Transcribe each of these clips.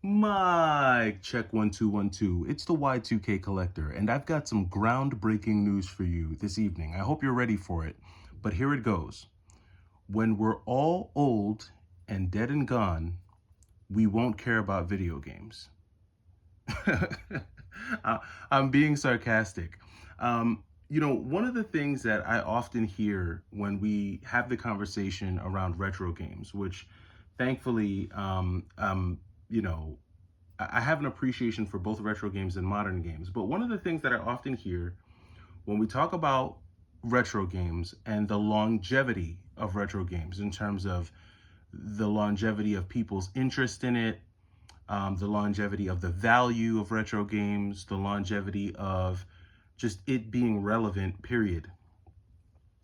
Mike, check 1212. It's the Y2K Collector, and I've got some groundbreaking news for you this evening. I hope you're ready for it, but here it goes. When we're all old and dead and gone, we won't care about video games. I'm being sarcastic. One of the things that I often hear when we have the conversation around retro games, which thankfully, you know, I have an appreciation for both retro games and modern games. But one of the things that I often hear when we talk about retro games and the longevity of retro games in terms of the longevity of people's interest in it, the longevity of the value of retro games, the longevity of just it being relevant, period.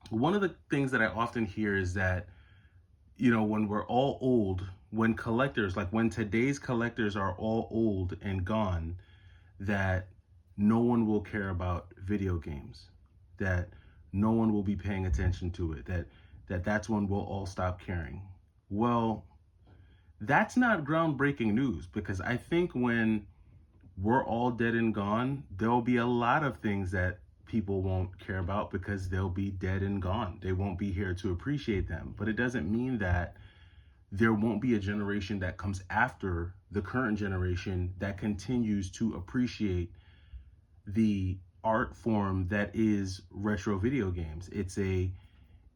One of the things that I often hear is that, when we're all old, when collectors, like when today's collectors are all old and gone, that no one will care about video games, that no one will be paying attention to it, that's when we'll all stop caring. Well, that's not groundbreaking news, because I think when we're all dead and gone, there'll be a lot of things that people won't care about because they'll be dead and gone. They won't be here to appreciate them. But it doesn't mean that there won't be a generation that comes after the current generation that continues to appreciate the art form that is retro video games. It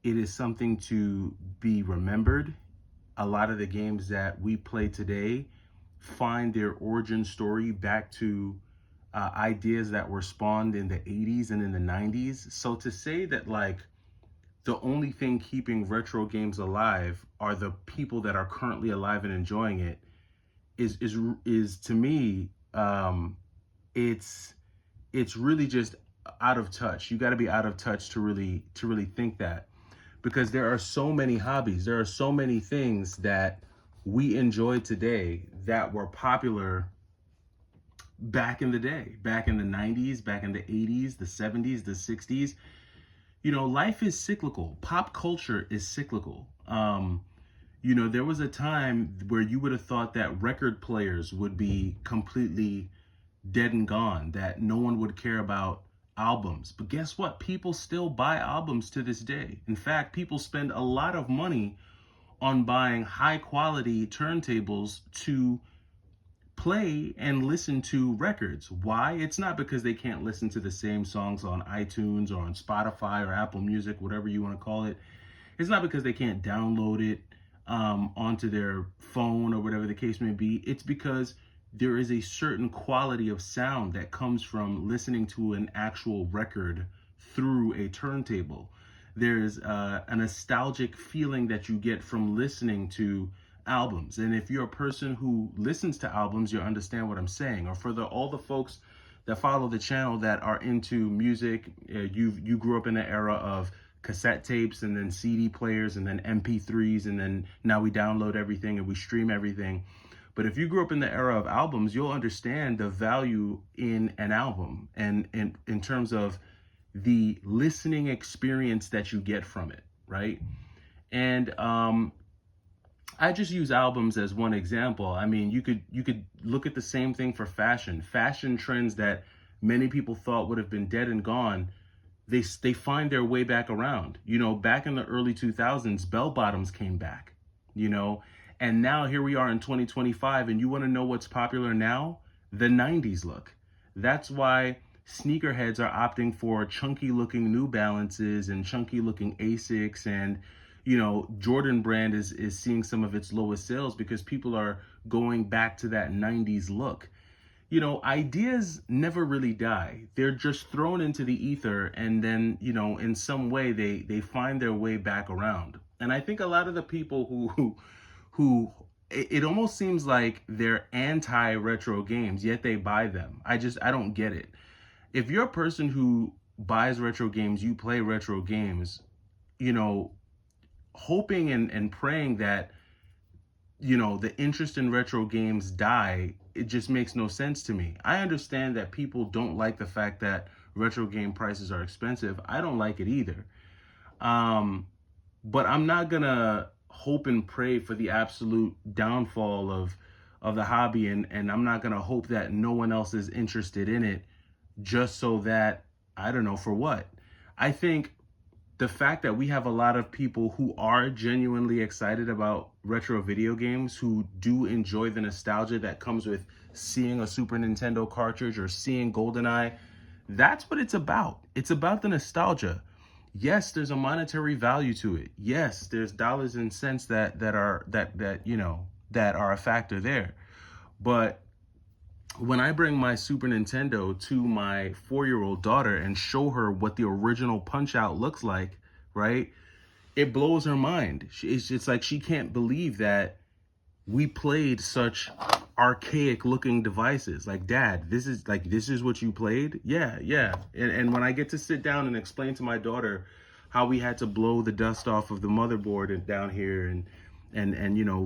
is something to be remembered. A lot of the games that we play today find their origin story back to ideas that were spawned in the 80s and in the 90s. So to say that like the only thing keeping retro games alive are the people that are currently alive and enjoying it is to me, it's really just out of touch. You got to be out of touch to really think that, because there are so many hobbies, there are so many things that we enjoy today that were popular back in the day, back in the 90s, back in the 80s, the 70s, the 60s. Life is cyclical. Pop culture is cyclical. There was a time where you would have thought that record players would be completely dead and gone, that no one would care about albums. But guess what? People still buy albums to this day. In fact, people spend a lot of money on buying high quality turntables to play and listen to records. Why? It's not because they can't listen to the same songs on iTunes or on Spotify or Apple Music, whatever you want to call it. It's not because they can't download it onto their phone or whatever the case may be. It's because there is a certain quality of sound that comes from listening to an actual record through a turntable. There's a nostalgic feeling that you get from listening to albums. And if you're a person who listens to albums, you'll understand what I'm saying. Or for all the folks that follow the channel that are into music, you grew up in the era of cassette tapes and then CD players and then MP3s, and then now we download everything and we stream everything. But if you grew up in the era of albums, you'll understand the value in an album and in terms of the listening experience that you get from it, right? And I just use albums as one example. I mean, you could look at the same thing for fashion. Fashion trends that many people thought would have been dead and gone, they find their way back around. Back in the early 2000s, bell bottoms came back, and now here we are in 2025, and you want to know what's popular now? The 90s look. That's why sneakerheads are opting for chunky looking New Balances and chunky looking Asics, and Jordan brand is seeing some of its lowest sales because people are going back to that 90s look. Ideas never really die. They're just thrown into the ether, and then, in some way they find their way back around. And I think a lot of the people who it almost seems like they're anti-retro games, yet they buy them. I don't get it. If you're a person who buys retro games, you play retro games, hoping and praying that the interest in retro games die, it just makes no sense to me. I understand that people don't like the fact that retro game prices are expensive. I don't like it either. But I'm not gonna hope and pray for the absolute downfall of the hobby, and I'm not gonna hope that no one else is interested in it just so that, I don't know for what. I think the fact that we have a lot of people who are genuinely excited about retro video games, who do enjoy the nostalgia that comes with seeing a Super Nintendo cartridge or seeing GoldenEye, that's what it's about. It's about the nostalgia. Yes, there's a monetary value to it. Yes, there's dollars and cents that are a factor there. But when I bring my Super Nintendo to my 4-year-old daughter and show her what the original Punch Out looks like, right? It blows her mind. It's like she can't believe that we played such archaic looking devices. Like, Dad, this is what you played? Yeah, yeah. And when I get to sit down and explain to my daughter how we had to blow the dust off of the motherboard and down here and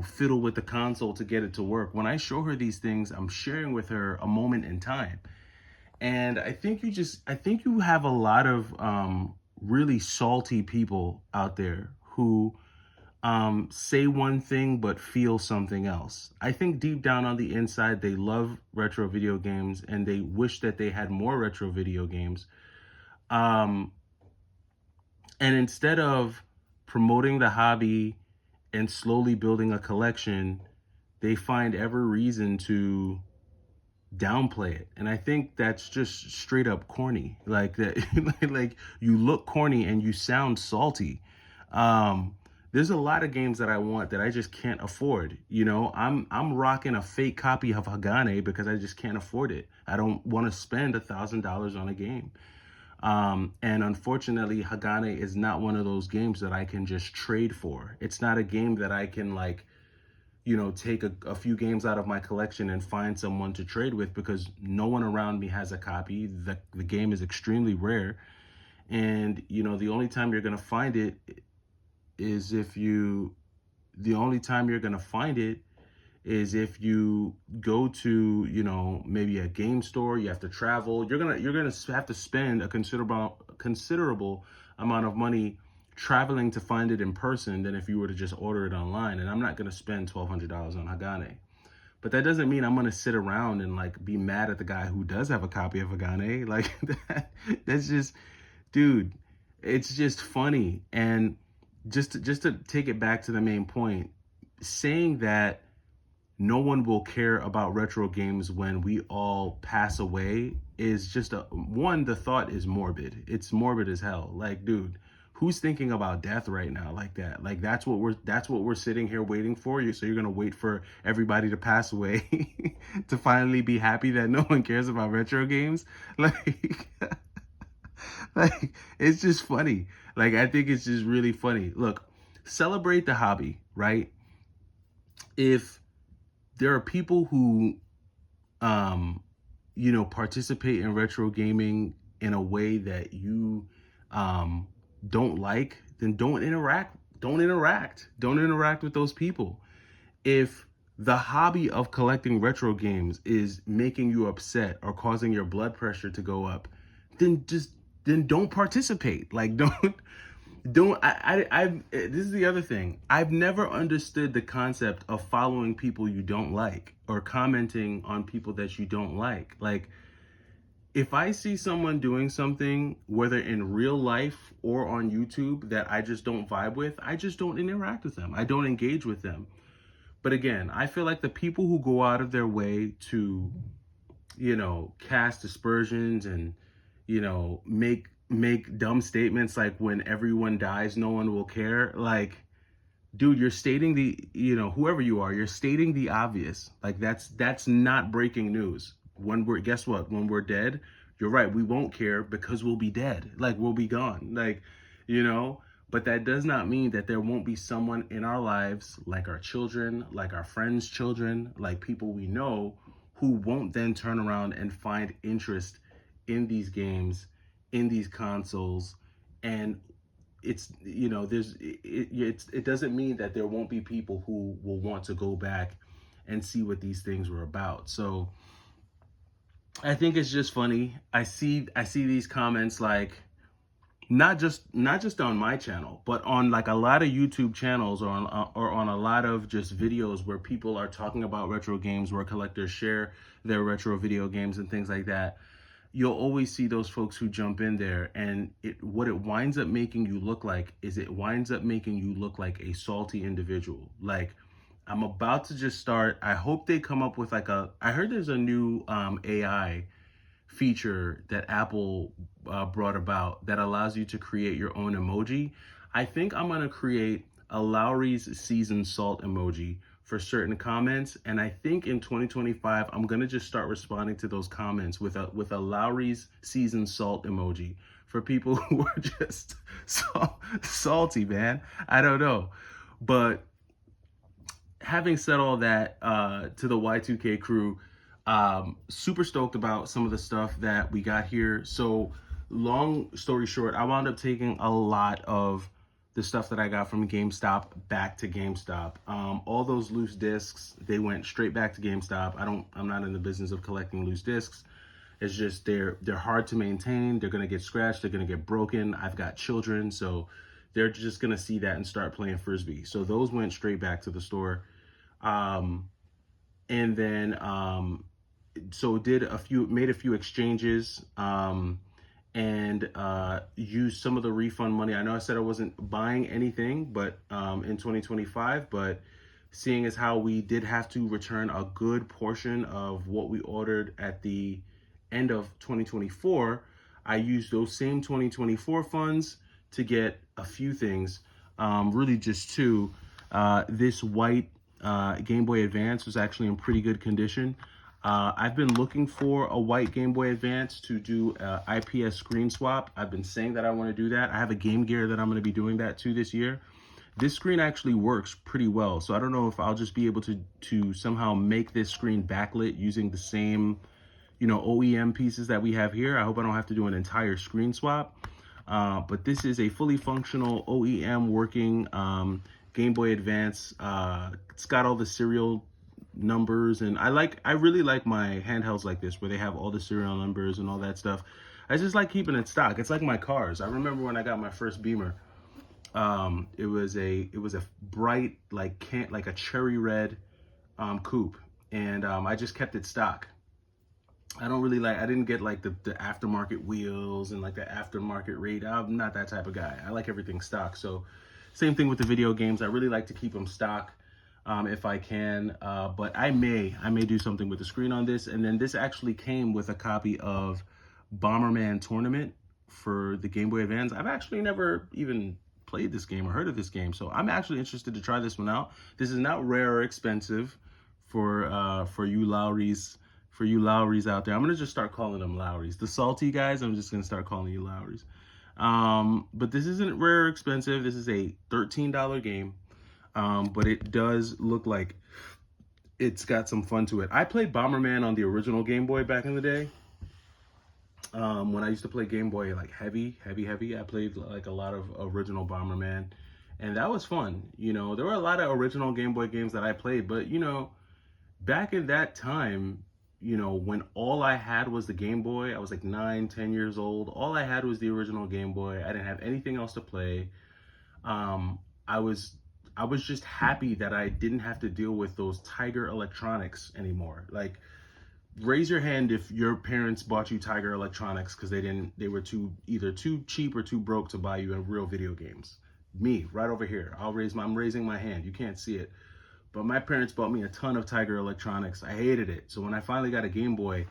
fiddle with the console to get it to work. When I show her these things, I'm sharing with her a moment in time. And I think you have a lot of really salty people out there who say one thing but feel something else. I think deep down on the inside, they love retro video games and they wish that they had more retro video games. Um, and instead of promoting the hobby and slowly building a collection, they find every reason to downplay it. And I think that's just straight up corny. Like that, like you look corny and you sound salty. Um, there's a lot of games that I want that I just can't afford. I'm rocking a fake copy of Hagane because I just can't afford it. I don't want to spend $1,000 on a game. And unfortunately, Hagane is not one of those games that I can just trade for. It's not a game that I can take a few games out of my collection and find someone to trade with, because no one around me has a copy. The game is extremely rare. And, the only time you're going to find it is if you go to, maybe a game store. You have to travel. You're going to have to spend a considerable amount of money traveling to find it in person than if you were to just order it online. And I'm not going to spend $1,200 on Hagane. But that doesn't mean I'm going to sit around and be mad at the guy who does have a copy of Hagane. That's just, dude, it's just funny. And just to take it back to the main point, saying that no one will care about retro games when we all pass away is just the thought is morbid. It's morbid as hell. Like, dude, who's thinking about death right now like that? Like, that's what we're sitting here waiting for. So you're gonna wait for everybody to pass away to finally be happy that no one cares about retro games? Like, it's just funny. Like, I think it's just really funny. Look, celebrate the hobby, right? If there are people who participate in retro gaming in a way that you don't like, then don't interact with those people. If the hobby of collecting retro games is making you upset or causing your blood pressure to go up, then don't participate. Like, this is the other thing. I've never understood the concept of following people you don't like or commenting on people that you don't like. Like, if I see someone doing something, whether in real life or on YouTube, that I just don't vibe with, I just don't interact with them. I don't engage with them. But again, I feel like the people who go out of their way to, cast aspersions and, make dumb statements like, when everyone dies, no one will care. Like, dude, you're stating whoever you are, you're stating the obvious. Like, that's not breaking news. Guess what? When we're dead, you're right, we won't care because we'll be dead. Like, we'll be gone. Like, but that does not mean that there won't be someone in our lives, like our children, like our friends' children, like people we know, who won't then turn around and find interest in these games, in these consoles. And it doesn't mean that there won't be people who will want to go back and see what these things were about. So I think it's just funny. I see these comments like, not just on my channel, but on like a lot of YouTube channels, or on a lot of just videos where people are talking about retro games, where collectors share their retro video games and things like that. You'll always see those folks who jump in there, and what it winds up making you look like is it winds up making you look like a salty individual. Like, I'm about to just start. I hope they come up with like I heard there's a new AI feature that Apple brought about that allows you to create your own emoji. I think I'm gonna create a Lowry's seasoned salt emoji for certain comments, and I think in 2025 I'm gonna just start responding to those comments with a Lowry's seasoned salt emoji for people who are just salty, man. I don't know, but having said all that, to the Y2K crew, super stoked about some of the stuff that we got here. So, long story short, I wound up taking a lot of the stuff that I got from GameStop back to GameStop. All those loose discs, they went straight back to GameStop. I'm not in the business of collecting loose discs. It's just they're hard to maintain. They're gonna get scratched. They're gonna get broken. I've got children, so they're just gonna see that and start playing frisbee. So those went straight back to the store. Um, and then so made a few exchanges, and used some of the refund money. I know I said I wasn't buying anything, but in 2025, but seeing as how we did have to return a good portion of what we ordered at the end of 2024, I used those same 2024 funds to get a few things, really just two. This white Game Boy Advance was actually in pretty good condition. I've been looking for a white Game Boy Advance to do IPS screen swap. I've been saying that I want to do that. I have a Game Gear that I'm going to be doing that too this year. This screen actually works pretty well, so I don't know if I'll just be able to somehow make this screen backlit using the same, OEM pieces that we have here. I hope I don't have to do an entire screen swap. But this is a fully functional OEM working Game Boy Advance. It's got all the serial numbers, and I really like my handhelds like this where they have all the serial numbers and all that stuff. I just like keeping it stock. It's like my cars. I remember when I got my first Beamer. It was a bright like a cherry red coupe, and I just kept it stock. I didn't get like the aftermarket wheels and like the aftermarket rate. I'm not that type of guy. I like everything stock. So same thing with the video games. I really like to keep them stock if I can. But I may do something with the screen on this. And then this actually came with a copy of Bomberman Tournament for the Game Boy Advance. I've actually never even played this game or heard of this game. So I'm actually interested to try this one out. This is not rare or expensive for you Lowrys. For you Lowrys out there, I'm gonna just start calling them Lowrys. The salty guys, I'm just gonna start calling you Lowrys. But this isn't rare or expensive. This is a $13 game, but it does look like it's got some fun to it. I played Bomberman on the original Game Boy back in the day. When I used to play Game Boy like heavy, I played like a lot of original Bomberman, and that was fun. There were a lot of original Game Boy games that I played, but back in that time, when all I had was the Game Boy, I was like 9, 10 years old. All I had was the original Game Boy. I didn't have anything else to play. I was just happy that I didn't have to deal with those Tiger Electronics anymore. Like, raise your hand if your parents bought you Tiger Electronics because they were either too cheap or too broke to buy you real video games. Me, right over here. I'm raising my hand. You can't see it. But my parents bought me a ton of Tiger Electronics. I hated it. So when I finally got a Game Boy,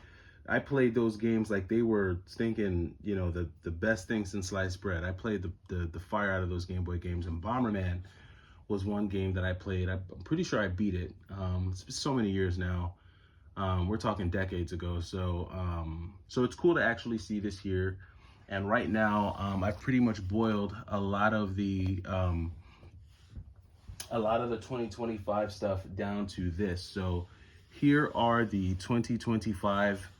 I played those games like they were thinking, the best thing since sliced bread. I played the fire out of those Game Boy games. And Bomberman was one game that I played. I'm pretty sure I beat it. It's been so many years now. We're talking decades ago. So it's cool to actually see this here. And right now, I've pretty much boiled a lot of the 2025 stuff down to this. So here are the 2025,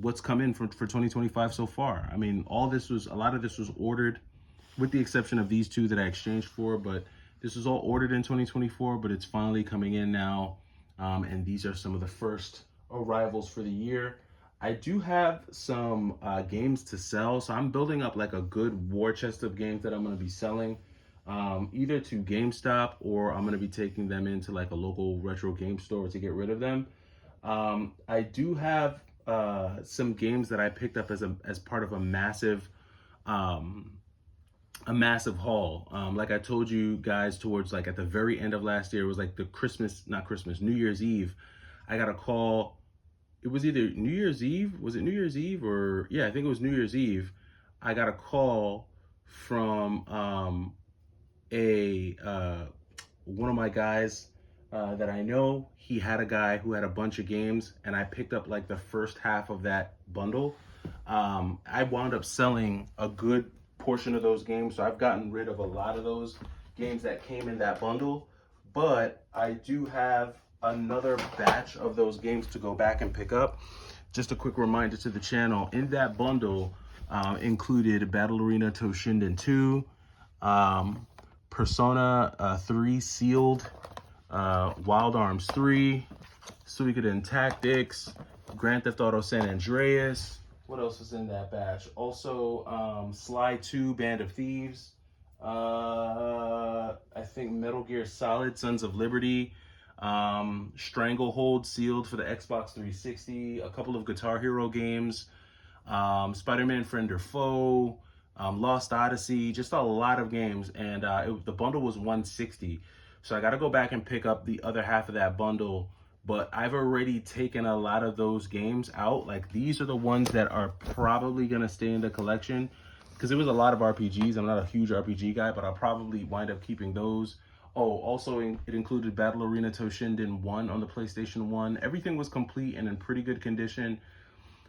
what's come in for 2025 so far. I mean, a lot of this was ordered with the exception of these two that I exchanged for, but this was all ordered in 2024, but it's finally coming in now. And these are some of the first arrivals for the year. I do have some games to sell, so I'm building up like a good war chest of games that I'm going to be selling, either to GameStop or I'm going to be taking them into like a local retro game store to get rid of them. I do have some games that I picked up as part of um, a massive haul. Like I told you guys, towards like at the very end of last year, it was like the Christmas, not Christmas, New Year's Eve. I got a call. It was either New Year's Eve. Was it New Year's Eve or yeah? I think it was New Year's Eve. I got a call from a one of my guys that I know. He had a guy who had a bunch of games, and I picked up like the first half of that bundle. I wound up selling a good portion of those games, so I've gotten rid of a lot of those games that came in that bundle. But I do have another batch of those games to go back and pick up. Just a quick reminder to the channel, in that bundle included Battle Arena Toshinden 2, Persona 3 Sealed, Wild Arms 3, Suikoden Tactics, Grand Theft Auto San Andreas. What else was in that batch? Also, Sly 2 Band of Thieves. I think Metal Gear Solid Sons of Liberty. Stranglehold Sealed for the Xbox 360. A couple of Guitar Hero games. Spider-Man Friend or Foe. Lost Odyssey. Just a lot of games. And the bundle was $160. So I got to go back and pick up the other half of that bundle. But I've already taken a lot of those games out. Like, these are the ones that are probably going to stay in the collection, because it was a lot of RPGs. I'm not a huge RPG guy, but I'll probably wind up keeping those. Oh, also it included Battle Arena Toshinden 1 on the PlayStation 1. Everything was complete and in pretty good condition.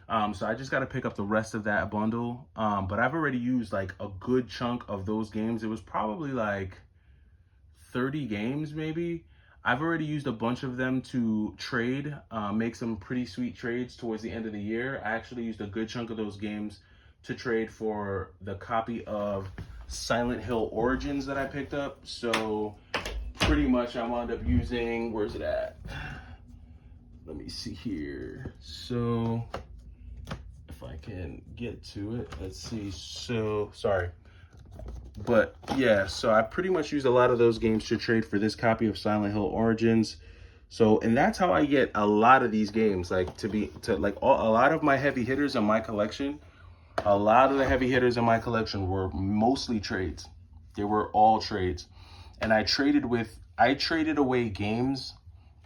So I just got to pick up the rest of that bundle. But I've already used like a good chunk of those games. It was probably like 30 games maybe. I've already used a bunch of them to trade, make some pretty sweet trades towards the end of the year. I actually used a good chunk of those games to trade for the copy of Silent Hill Origins that I picked up. So pretty much I wound up using, where's it at? Let me see here. So if I can get to it, let's see. So, sorry. But yeah, so I pretty much used a lot of those games to trade for this copy of Silent Hill Origins. So, and that's how I get a lot of these games, like a lot of my heavy hitters in my collection. A lot of the heavy hitters in my collection were mostly trades. They were all trades. And I traded away games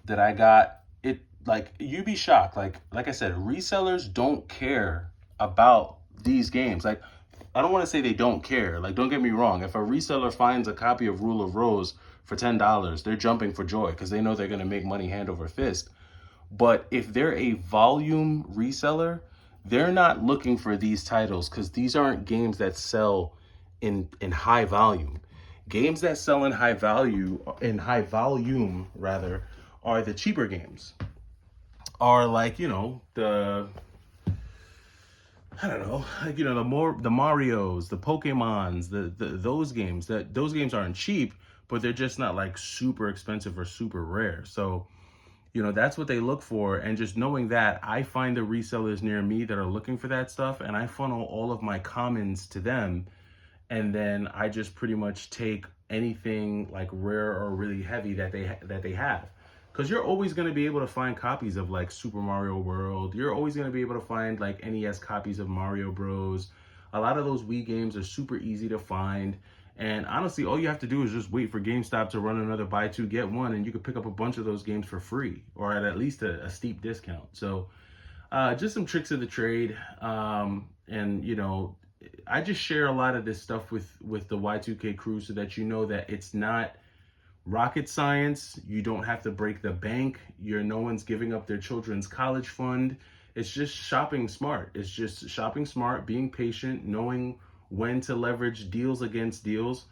that I got. It, like, you'd be shocked. Like I said, resellers don't care about these games. Like, I don't want to say they don't care. Like, don't get me wrong. If a reseller finds a copy of Rule of Rose for $10, they're jumping for joy because they know they're going to make money hand over fist. But if they're a volume reseller, they're not looking for these titles because these aren't games that sell in high volume. Games that sell in high volume rather, are the cheaper games. Are like, I don't know, like, the Marios, the Pokemons, those games aren't cheap, but they're just not like super expensive or super rare. So, that's what they look for. And just knowing that, I find the resellers near me that are looking for that stuff, and I funnel all of my commons to them. And then I just pretty much take anything like rare or really heavy that they have. Because you're always going to be able to find copies of like Super Mario World. You're always going to be able to find like NES copies of Mario Bros. A lot of those Wii games are super easy to find. And honestly, all you have to do is just wait for GameStop to run another buy two, get one, and you can pick up a bunch of those games for free or at least a steep discount. So just some tricks of the trade. And, I just share a lot of this stuff with the Y2K crew so that you know that it's not rocket science. You don't have to break the bank. No one's giving up their children's college fund. It's just shopping smart. It's just shopping smart, being patient, knowing when to leverage deals against deals.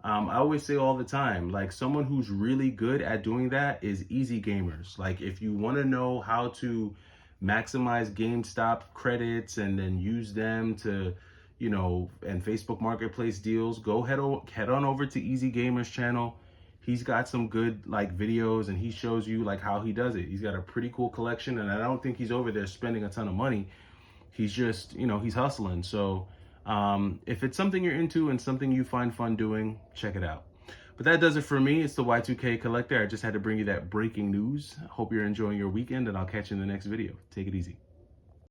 I always say all the time, like, someone who's really good at doing that is Easy Gamers. Like, if you want to know how to maximize GameStop credits and then use them to, and Facebook Marketplace deals, go head on over to Easy Gamers channel. he's got some good like videos, and he shows you like how he does it. He's got a pretty cool collection, and I don't think he's over there spending a ton of money. He's just, you know, he's hustling. So if it's something you're into and something you find fun doing, check it out. But that does it for me. It's the Y2K Collector. I just had to bring you that breaking news. Hope you're enjoying your weekend, and I'll catch you in the next video. Take it easy.